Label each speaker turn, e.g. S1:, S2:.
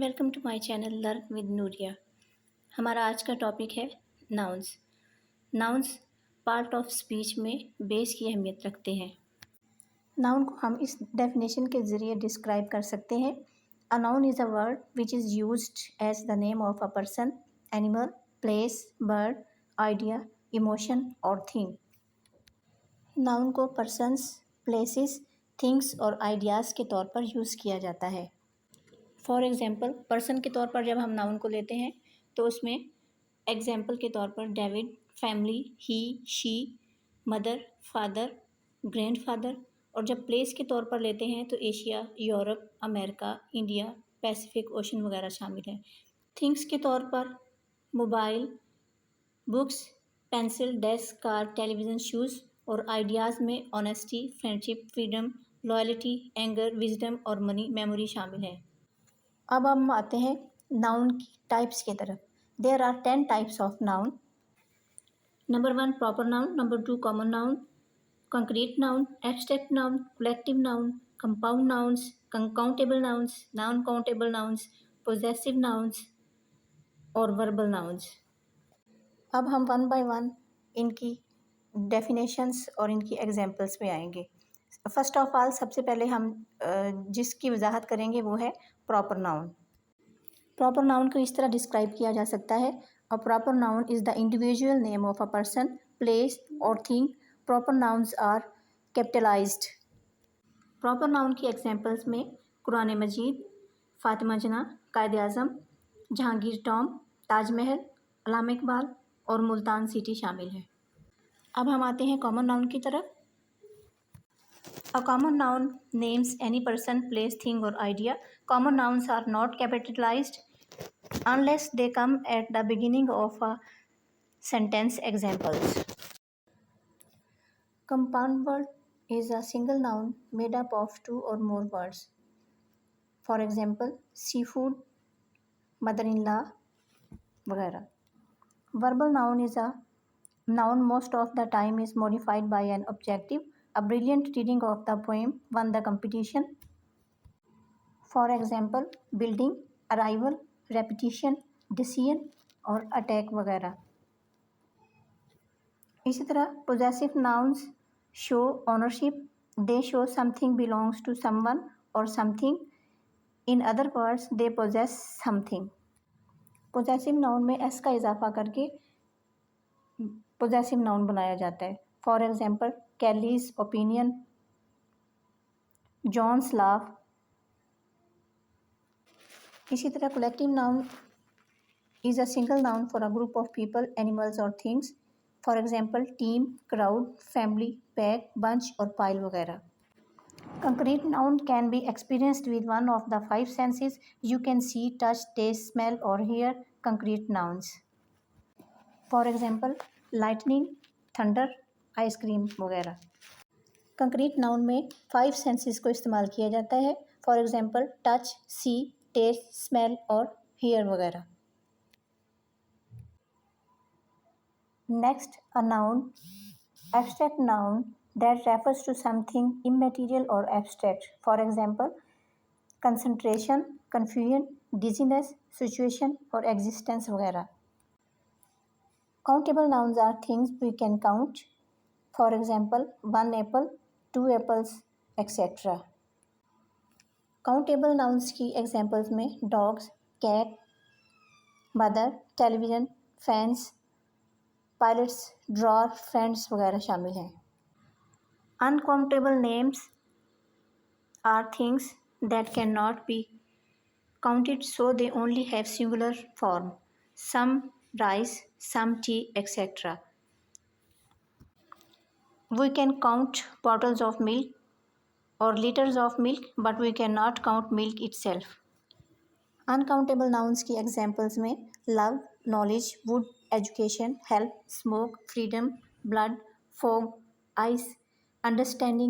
S1: Welcome to my channel learn with Nooria. हमारा आज का टॉपिक है nouns. Nouns part of speech में बेस की अहमियत रखते हैं। नाउन को हम इस डेफिनेशन के ज़रिए डिस्क्राइब कर सकते हैं। A noun is a word which is used as the name of a person, animal, place, bird, idea, emotion और थिंग। नाउन को पर्सन्स, प्लेसेस, थिंग्स और आइडियाज़ के तौर पर यूज़ किया जाता है। फॉर एग्ज़ाम्पल, पर्सन के तौर पर जब हम नाउन को लेते हैं तो उसमें एग्ज़ाम्पल के तौर पर David, family, he, she, mother, father, grandfather. और जब प्लेस के तौर पर लेते हैं तो Asia, Europe, America, India, Pacific ocean वगैरह शामिल हैं। थिंग्स के तौर पर mobile, books, pencil, desk, car, television, shoes. और आइडियाज़ में honesty, friendship, freedom, loyalty, anger, wisdom और मनी, मेमोरी शामिल है। अब हम आते हैं नाउन की टाइप्स की तरफ। There are 10 types of noun. Number 1 proper noun, number 2 common noun, concrete noun, abstract noun, collective noun, compound nouns, countable nouns, non countable nouns, possessive nouns और वर्बल नाउन्स। अब हम वन बाय वन इनकी definitions और इनकी examples पे आएंगे। First of all सबसे पहले हम जिसकी वजाहत करेंगे वो है प्रॉपर नाउन। प्रॉपर नाउन को इस तरह डिस्क्राइब किया जा सकता है। A proper noun is the individual name of a person, place और thing. Proper nouns are capitalised. Proper noun की एग्जांपल्स में कुरान मजीद, फातिमा जना, कायद आज़म, जहांगीर टॉम, ताजमहल, अल्लामा इकबाल और मुल्तान सिटी शामिल है। अब हम आते हैं कॉमन नाउन की तरफ। A common noun names any person, place, thing or idea. Common nouns are not capitalized unless they come at the beginning of a sentence. Examples. Compound word is a single noun made up of two or more words. For example, seafood, mother-in-law, वगैरह. Verbal noun is a noun most of the time is modified by an objective. A brilliant reading of the poem won the competition. For example, building, arrival, repetition, decision और attack वगैरह। इसी तरह possessive nouns show ownership. They show something belongs to someone or something. In other words, they possess something. possessive noun में s का इजाफा करके possessive noun बनाया जाता है। For example, Kelly's opinion, John's laugh. इसी तरह collective noun is a single noun for a group of people, animals or things. For example, team, crowd, family, pack, bunch और pile वगैरह। Concrete noun can be experienced with one of the 5 senses. You can see, touch, taste, smell or hear concrete nouns. For example, lightning, thunder, ice cream वगैरह। Concrete noun में 5 senses को इस्तेमाल किया जाता है। For example, touch, see, taste, smell और hear वगैरह। Next, a noun, abstract noun that refers to something immaterial or abstract. For example, concentration, confusion, dizziness, situation और existence वगैरह। Countable nouns are things we can count. For example, 1 apple, 2 apples, etc. Countable nouns की examples में dogs, cat, mother, television, fans, pilots, drawer, friends वगैरह शामिल हैं। Uncountable names are things that cannot be counted, so they only have singular form. Some rice, some tea, etc. We can count bottles of milk or liters of milk, but we cannot count milk itself. Uncountable nouns की examples में love, knowledge, wood, education, help, smoke, freedom, blood, fog, ice, understanding,